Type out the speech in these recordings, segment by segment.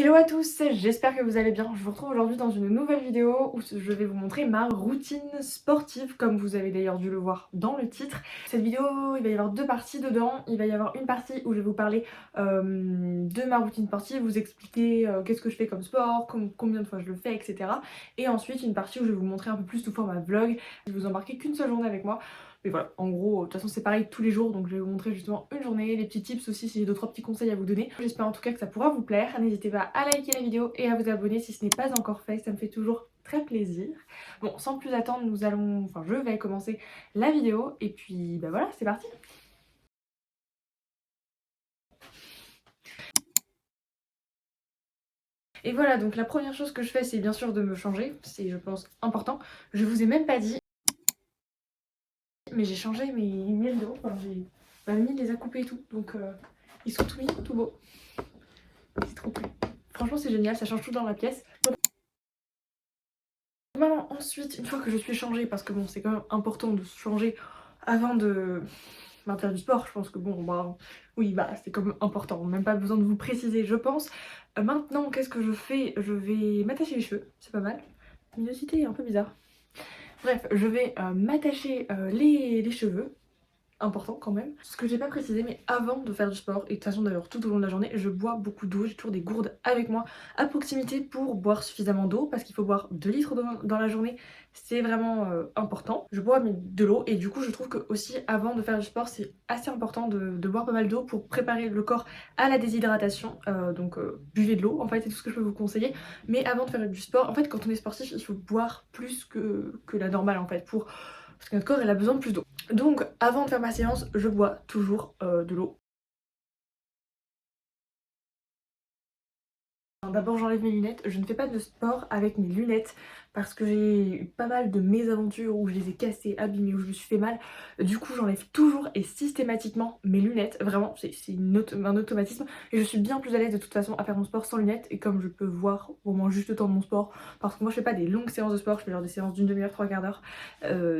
Hello à tous, j'espère que vous allez bien. Je vous retrouve aujourd'hui dans une nouvelle vidéo où je vais vous montrer ma routine sportive, comme vous avez d'ailleurs dû le voir dans le titre. Cette vidéo, il va y avoir deux parties dedans. Il va y avoir une partie où je vais vous parler de ma routine sportive, vous expliquer qu'est-ce que je fais comme sport, combien de fois je le fais, etc. Et ensuite une partie où je vais vous montrer un peu plus sous format vlog. Je vais vous embarquer qu'une seule journée avec moi. Mais voilà, en gros, de toute façon c'est pareil tous les jours, donc je vais vous montrer justement une journée, les petits tips aussi si j'ai 2-3 petits conseils à vous donner. J'espère en tout cas que ça pourra vous plaire. N'hésitez pas à liker la vidéo et à vous abonner si ce n'est pas encore fait, ça me fait toujours très plaisir. Bon, sans plus attendre, je vais commencer la vidéo et puis bah voilà, c'est parti. Et voilà, donc la première chose que je fais, c'est bien sûr de me changer, c'est je pense important. Je vous ai même pas dit, mais j'ai changé mes miels d'eau, j'ai mis les a coupés et tout, donc ils sont tout mignons, tout beaux. C'est trop cool. Franchement c'est génial, ça change tout dans la pièce. Donc, maintenant ensuite, une fois que je suis changée, parce que bon c'est quand même important de se changer avant de faire du sport, je pense que bon bah oui bah c'est quand même important, même pas besoin de vous préciser je pense. Maintenant qu'est-ce que je fais? Je vais m'attacher les cheveux, c'est pas mal. Luminosité est un peu bizarre. Bref, je vais m'attacher les cheveux. Important quand même. Ce que j'ai pas précisé, mais avant de faire du sport, et de toute façon d'ailleurs tout au long de la journée, je bois beaucoup d'eau. J'ai toujours des gourdes avec moi à proximité pour boire suffisamment d'eau, parce qu'il faut boire 2 litres dans la journée, c'est vraiment important. Je bois de l'eau et du coup je trouve que aussi avant de faire du sport c'est assez important de boire pas mal d'eau pour préparer le corps à la déshydratation. Buvez de l'eau en fait, c'est tout ce que je peux vous conseiller. Mais avant de faire du sport, en fait quand on est sportif il faut boire plus que la normale en fait, parce que notre corps il a besoin de plus d'eau. Donc avant de faire ma séance, je bois toujours de l'eau. D'abord j'enlève mes lunettes, je ne fais pas de sport avec mes lunettes parce que j'ai eu pas mal de mésaventures où je les ai cassées, abîmées, où je me suis fait mal. Du coup j'enlève toujours et systématiquement mes lunettes, vraiment c'est un automatisme. Et je suis bien plus à l'aise de toute façon à faire mon sport sans lunettes, et comme je peux voir au moins juste le temps de mon sport, parce que moi je fais pas des longues séances de sport, je fais genre des séances d'une demi-heure, 3/4 d'heure.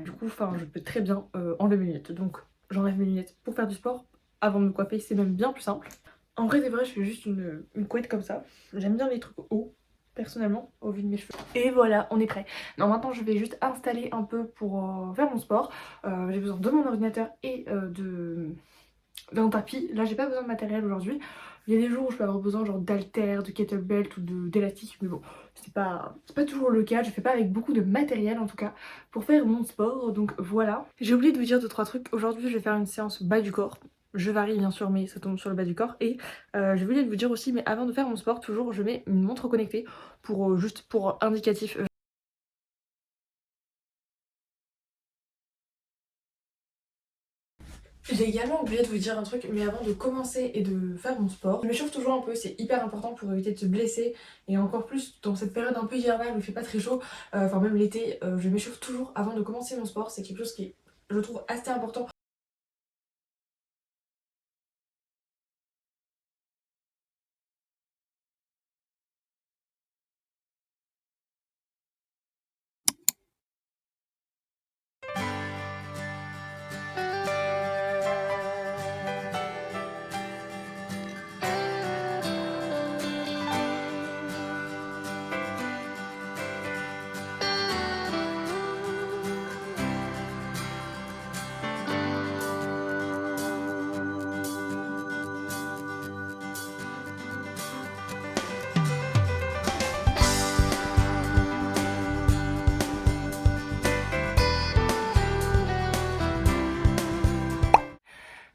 Du coup je peux très bien enlever mes lunettes. Donc j'enlève mes lunettes pour faire du sport. Avant de me coiffer c'est même bien plus simple. En vrai, c'est vrai, je fais juste une couette comme ça. J'aime bien les trucs hauts, personnellement, au vu de mes cheveux. Et voilà, on est prêt. Non, maintenant, je vais juste installer un peu pour faire mon sport. J'ai besoin de mon ordinateur et d'un tapis. Là, j'ai pas besoin de matériel aujourd'hui. Il y a des jours où je peux avoir besoin genre d'haltères, de kettlebell ou d'élastique, mais bon, c'est pas toujours le cas. Je fais pas avec beaucoup de matériel en tout cas pour faire mon sport, donc voilà. J'ai oublié de vous dire 2-3 trucs. Aujourd'hui, je vais faire une séance bas du corps. Je varie bien sûr, mais ça tombe sur le bas du corps. Et j'ai oublié de vous dire aussi, mais avant de faire mon sport, toujours je mets une montre connectée pour juste pour indicatif. J'ai également oublié de vous dire un truc, mais avant de commencer et de faire mon sport, je m'échauffe toujours un peu, c'est hyper important pour éviter de se blesser, et encore plus dans cette période un peu hivernale où il fait pas très chaud, enfin même l'été, je m'échauffe toujours avant de commencer mon sport, c'est quelque chose qui est, je trouve, assez important.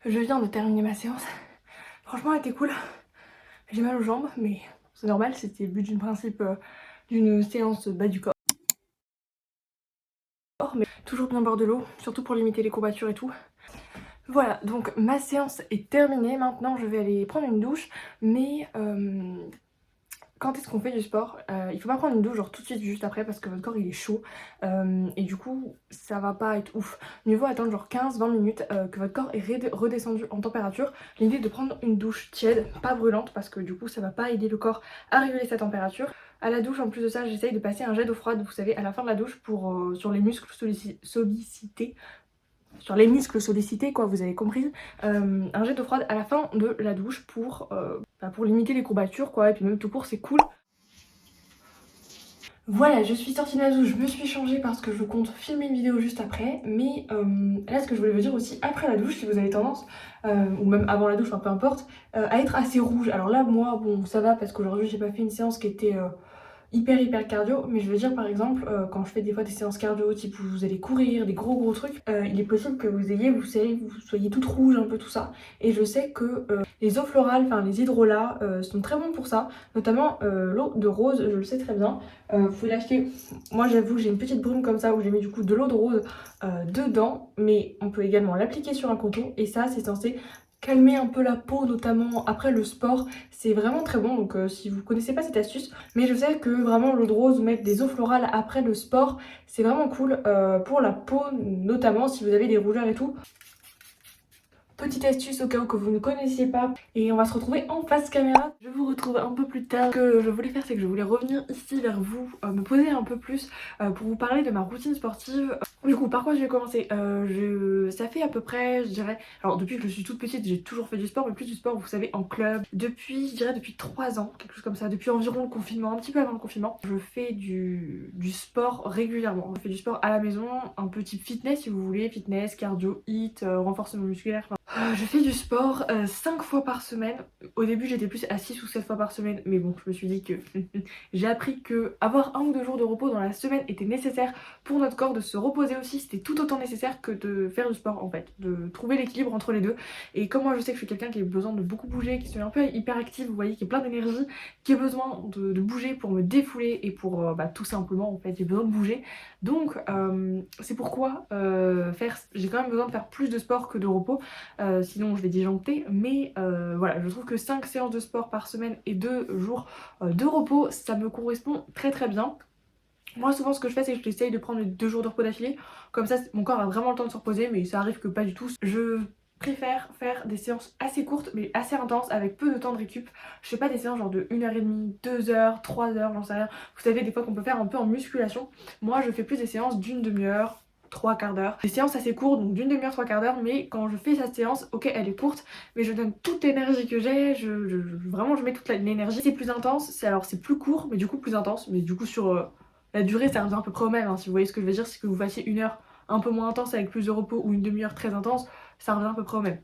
Je viens de terminer ma séance, franchement elle était cool, j'ai mal aux jambes, mais c'est normal, c'était le but d'une principe d'une séance bas du corps. Mais toujours bien boire de l'eau, surtout pour limiter les courbatures et tout. Voilà, donc ma séance est terminée. Maintenant je vais aller prendre une douche. Mais quand est-ce qu'on fait du sport, il faut pas prendre une douche genre tout de suite juste après, parce que votre corps il est chaud. Et du coup ça va pas être ouf. Mieux vaut attendre genre 15-20 minutes que votre corps est redescendu en température. L'idée est de prendre une douche tiède, pas brûlante, parce que du coup ça va pas aider le corps à réguler sa température. À la douche, en plus de ça, j'essaye de passer un jet d'eau froide, vous savez, à la fin de la douche pour sur les muscles sollicités. sur les muscles sollicités quoi, vous avez compris. Un jet d'eau froide à la fin de la douche pour limiter les courbatures quoi, et puis même tout court c'est cool. Voilà, je suis sortie de la douche, je me suis changée parce que je compte filmer une vidéo juste après. Mais là, ce que je voulais vous dire aussi, après la douche, si vous avez tendance, ou même avant la douche, enfin peu importe, à être assez rouge. Alors là, moi, bon, ça va parce qu'aujourd'hui, j'ai pas fait une séance qui était hyper cardio, mais je veux dire par exemple quand je fais des fois des séances cardio type où vous allez courir des gros trucs, il est possible que vous soyez toute rouge un peu tout ça, et je sais que les eaux florales, enfin les hydrolats sont très bons pour ça, notamment l'eau de rose, je le sais très bien. Vous pouvez l'acheter, moi j'avoue j'ai une petite brume comme ça où j'ai mis du coup de l'eau de rose dedans, mais on peut également l'appliquer sur un contour et ça c'est censé calmer un peu la peau, notamment après le sport. C'est vraiment très bon, donc si vous connaissez pas cette astuce, mais je sais que vraiment l'eau de rose ou mettre des eaux florales après le sport, c'est vraiment cool pour la peau, notamment si vous avez des rougeurs et tout. Petite astuce au cas où que vous ne connaissiez pas. Et on va se retrouver en face caméra. Je vous retrouve un peu plus tard. Ce que je voulais faire, c'est que je voulais revenir ici vers vous, me poser un peu plus pour vous parler de ma routine sportive. Du coup, par quoi je vais commencer ça fait à peu près, je dirais... Alors depuis que je suis toute petite, j'ai toujours fait du sport, mais plus du sport, vous savez, en club. Je dirais depuis 3 ans, quelque chose comme ça. Depuis environ le confinement, un petit peu avant le confinement. Je fais du sport régulièrement. Je fais du sport à la maison, un peu type fitness si vous voulez. Fitness, cardio, HIIT, renforcement musculaire. Je fais du sport 5 fois par semaine. Au début j'étais plus à 6 ou 7 fois par semaine, mais bon je me suis dit que j'ai appris que avoir 1 ou 2 jours de repos dans la semaine était nécessaire pour notre corps, de se reposer aussi, c'était tout autant nécessaire que de faire du sport en fait, de trouver l'équilibre entre les deux. Et comme moi je sais que je suis quelqu'un qui a besoin de beaucoup bouger, qui est un peu hyper active, vous voyez, qui est plein d'énergie, qui a besoin de bouger pour me défouler et pour tout simplement en fait j'ai besoin de bouger. Donc c'est pourquoi j'ai quand même besoin de faire plus de sport que de repos. Sinon je vais disjoncter, mais voilà, je trouve que 5 séances de sport par semaine et 2 jours de repos, ça me correspond très bien. Moi souvent ce que je fais c'est que j'essaye de prendre 2 jours de repos d'affilée, comme ça mon corps a vraiment le temps de se reposer, mais ça arrive que pas du tout. Je préfère faire des séances assez courtes mais assez intenses avec peu de temps de récup. Je fais pas des séances genre de 1h30, 2h, 3h, j'en sais rien. Vous savez des fois qu'on peut faire un peu en musculation. Moi je fais plus des séances d'une demi-heure, 3 quarts d'heure. Des séances assez courtes, donc d'une demi-heure, 3 quarts d'heure, mais quand je fais cette séance, ok elle est courte, mais je donne toute l'énergie que j'ai, vraiment je mets toute l'énergie. C'est plus intense, c'est plus court, mais du coup plus intense, mais du coup sur la durée ça revient à peu près au même, hein, si vous voyez ce que je veux dire, c'est que vous fassiez 1 heure un peu moins intense avec plus de repos ou une demi-heure très intense, ça revient à peu près au même.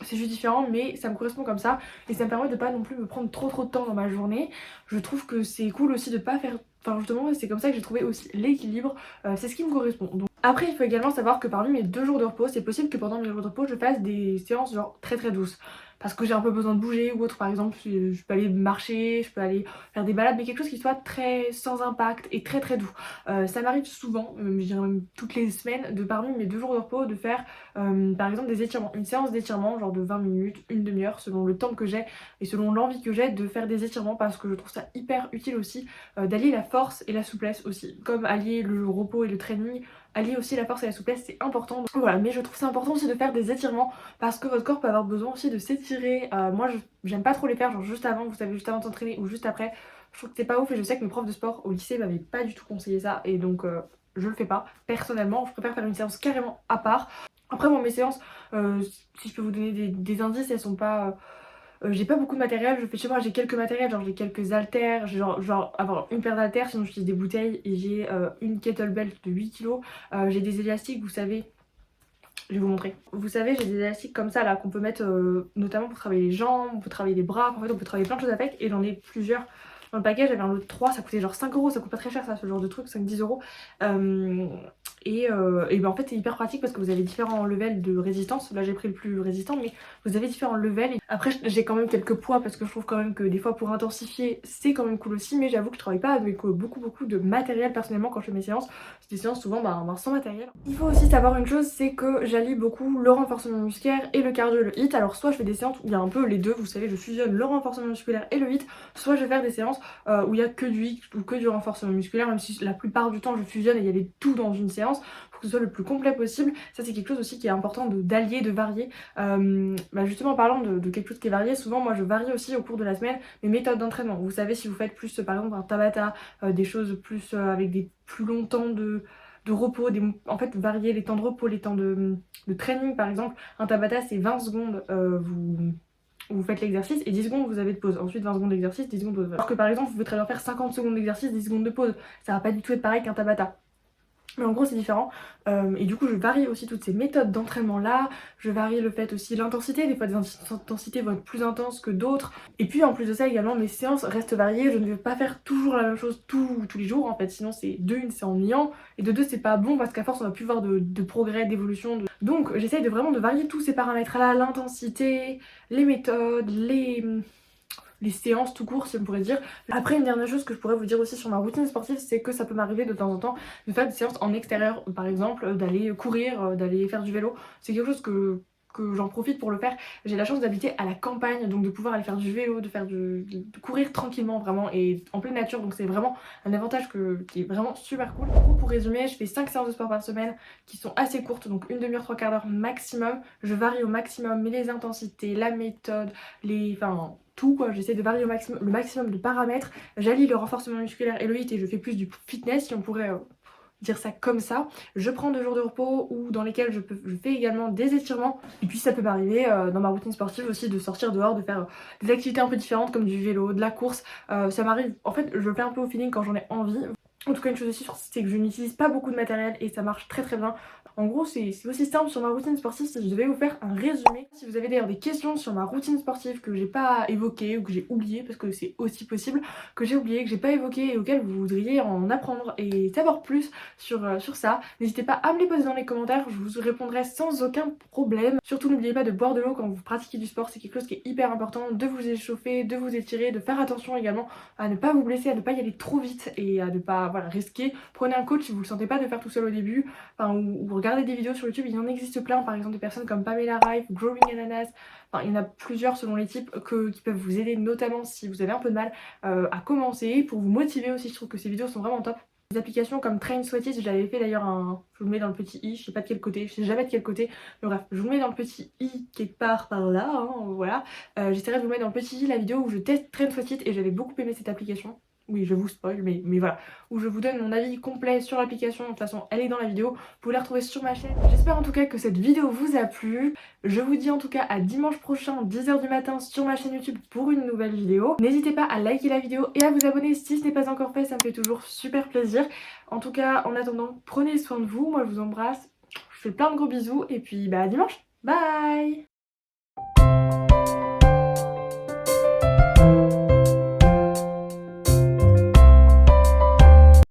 C'est juste différent, mais ça me correspond comme ça et ça me permet de pas non plus me prendre trop de temps dans ma journée. Je trouve que c'est cool aussi de pas faire... Enfin justement c'est comme ça que j'ai trouvé aussi l'équilibre, c'est ce qui me correspond. Donc... Après il faut également savoir que parmi mes 2 jours de repos, c'est possible que pendant mes jours de repos je fasse des séances genre très douces. Parce que j'ai un peu besoin de bouger ou autre, par exemple je peux aller marcher, je peux aller faire des balades, mais quelque chose qui soit très sans impact et très doux. Ça m'arrive souvent, je dirais même toutes les semaines, de parmi mes 2 jours de repos de faire par exemple des étirements, une séance d'étirement genre de 20 minutes, une demi-heure selon le temps que j'ai et selon l'envie que j'ai de faire des étirements, parce que je trouve ça hyper utile aussi d'allier la force et la souplesse aussi, comme allier le repos et le training, allier aussi la force et la souplesse c'est important. Donc, voilà, mais je trouve c'est important aussi de faire des étirements parce que votre corps peut avoir besoin aussi de s'étirer. Moi j'aime pas trop les faire genre juste avant, vous savez, juste avant de s'entraîner ou juste après. Je trouve que c'est pas ouf et je sais que mes profs de sport au lycée m'avaient pas du tout conseillé ça et donc je le fais pas. Personnellement je préfère faire une séance carrément à part. Après bon mes séances, si je peux vous donner des indices, elles sont pas... j'ai pas beaucoup de matériel, je fais chez moi, j'ai quelques matériels, genre j'ai quelques haltères, genre avoir une paire d'haltères, sinon j'utilise des bouteilles, et j'ai une kettlebell de 8 kg, j'ai des élastiques, vous savez, je vais vous montrer. Vous savez, j'ai des élastiques comme ça là qu'on peut mettre notamment pour travailler les jambes, on peut travailler les bras, en fait on peut travailler plein de choses avec, et j'en ai plusieurs. Dans le paquet j'avais un lot de 3, ça coûtait genre 5 euros, ça coûte pas très cher ça, ce genre de truc, 5-10 euros. Et ben en fait c'est hyper pratique parce que vous avez différents levels de résistance. Là j'ai pris le plus résistant, mais vous avez différents levels. Après j'ai quand même quelques poids parce que je trouve quand même que des fois pour intensifier c'est quand même cool aussi, mais j'avoue que je travaille pas avec beaucoup de matériel personnellement quand je fais mes séances. C'est des séances souvent sans matériel. Il faut aussi savoir une chose, c'est que j'allie beaucoup le renforcement musculaire et le cardio et le HIIT. Alors soit je fais des séances où il y a un peu les deux, vous savez, je fusionne le renforcement musculaire et le HIIT, soit je vais faire des séances où il y a que du HIIT ou que du renforcement musculaire, même si la plupart du temps je fusionne et il y a tout dans une séance pour que ce soit le plus complet possible. Ça c'est quelque chose aussi qui est important d'allier, de varier. Justement en parlant de quelque chose qui est varié, souvent moi je varie aussi au cours de la semaine mes méthodes d'entraînement. Vous savez, si vous faites plus par exemple un Tabata, des choses plus avec des plus longs temps de repos, en fait varier les temps de repos, les temps de training par exemple. Un Tabata c'est 20 secondes, vous faites l'exercice et 10 secondes vous avez de pause. Ensuite 20 secondes d'exercice, 10 secondes de pause. Alors que par exemple vous pouvez très bien faire 50 secondes d'exercice, 10 secondes de pause. Ça va pas du tout être pareil qu'un Tabata. Mais en gros c'est différent et du coup je varie aussi toutes ces méthodes d'entraînement là, je varie le fait aussi l'intensité, des fois des intensités vont être plus intenses que d'autres. Et puis en plus de ça également mes séances restent variées, je ne vais pas faire toujours la même chose tous les jours en fait, sinon c'est de une c'est ennuyant et de deux c'est pas bon parce qu'à force on va plus voir de progrès, d'évolution. Donc j'essaye de vraiment de varier tous ces paramètres là, l'intensité, les méthodes, les séances tout court si on pourrait dire. Après une dernière chose que je pourrais vous dire aussi sur ma routine sportive, c'est que ça peut m'arriver de temps en temps de faire des séances en extérieur, par exemple d'aller courir, d'aller faire du vélo. C'est quelque chose que j'en profite pour le faire. J'ai la chance d'habiter à la campagne, donc de pouvoir aller faire du vélo, de courir tranquillement vraiment et en pleine nature, donc c'est vraiment un avantage qui est vraiment super cool. Du coup, pour résumer, je fais 5 séances de sport par semaine qui sont assez courtes, donc une demi-heure, trois quarts d'heure maximum. Je varie au maximum mais les intensités, la méthode, enfin tout quoi, j'essaie de varier le maximum de paramètres. J'allie le renforcement musculaire et le HIIT et je fais plus du fitness si on pourrait dire ça comme ça. Je prends 2 jours de repos ou dans lesquels je fais également des étirements. Et puis ça peut m'arriver dans ma routine sportive aussi de sortir dehors, de faire des activités un peu différentes comme du vélo, de la course. Ça m'arrive, en fait je le fais un peu au feeling quand j'en ai envie. En tout cas une chose aussi sûre c'est que je n'utilise pas beaucoup de matériel et ça marche très bien. En gros c'est aussi simple sur ma routine sportive si je devais vous faire un résumé. Si vous avez d'ailleurs des questions sur ma routine sportive que j'ai pas évoquées ou que j'ai oublié, parce que c'est aussi possible, que j'ai oublié, que j'ai pas évoqué et auquel vous voudriez en apprendre et savoir plus sur ça, n'hésitez pas à me les poser dans les commentaires, je vous répondrai sans aucun problème. Surtout n'oubliez pas de boire de l'eau quand vous pratiquez du sport, c'est quelque chose qui est hyper important, de vous échauffer, de vous étirer, de faire attention également à ne pas vous blesser, à ne pas y aller trop vite et à ne pas risquer. Prenez un coach si vous le sentez pas de faire tout seul au début, enfin, ou regardez des vidéos sur YouTube, il en existe plein, par exemple des personnes comme Pamela Reif, Growing Ananas, enfin il y en a plusieurs selon les types qui peuvent vous aider, notamment si vous avez un peu de mal à commencer, pour vous motiver aussi. Je trouve que ces vidéos sont vraiment top. Des applications comme Train Sweaty, j'avais fait d'ailleurs je vous le mets dans le petit i, je sais pas de quel côté, je sais jamais de quel côté, mais bref, je vous le mets dans le petit i quelque part par là, hein, voilà. J'essaierai de vous mettre dans le petit i la vidéo où je teste Train Sweaty et j'avais beaucoup aimé cette application. Oui, je vous spoil, mais voilà, où je vous donne mon avis complet sur l'application. De toute façon, elle est dans la vidéo, vous pouvez la retrouver sur ma chaîne. J'espère en tout cas que cette vidéo vous a plu. Je vous dis en tout cas à dimanche prochain, 10h du matin sur ma chaîne YouTube pour une nouvelle vidéo. N'hésitez pas à liker la vidéo et à vous abonner si ce n'est pas encore fait, ça me fait toujours super plaisir. En tout cas, en attendant, prenez soin de vous, moi je vous embrasse, je fais plein de gros bisous et puis à dimanche, bye.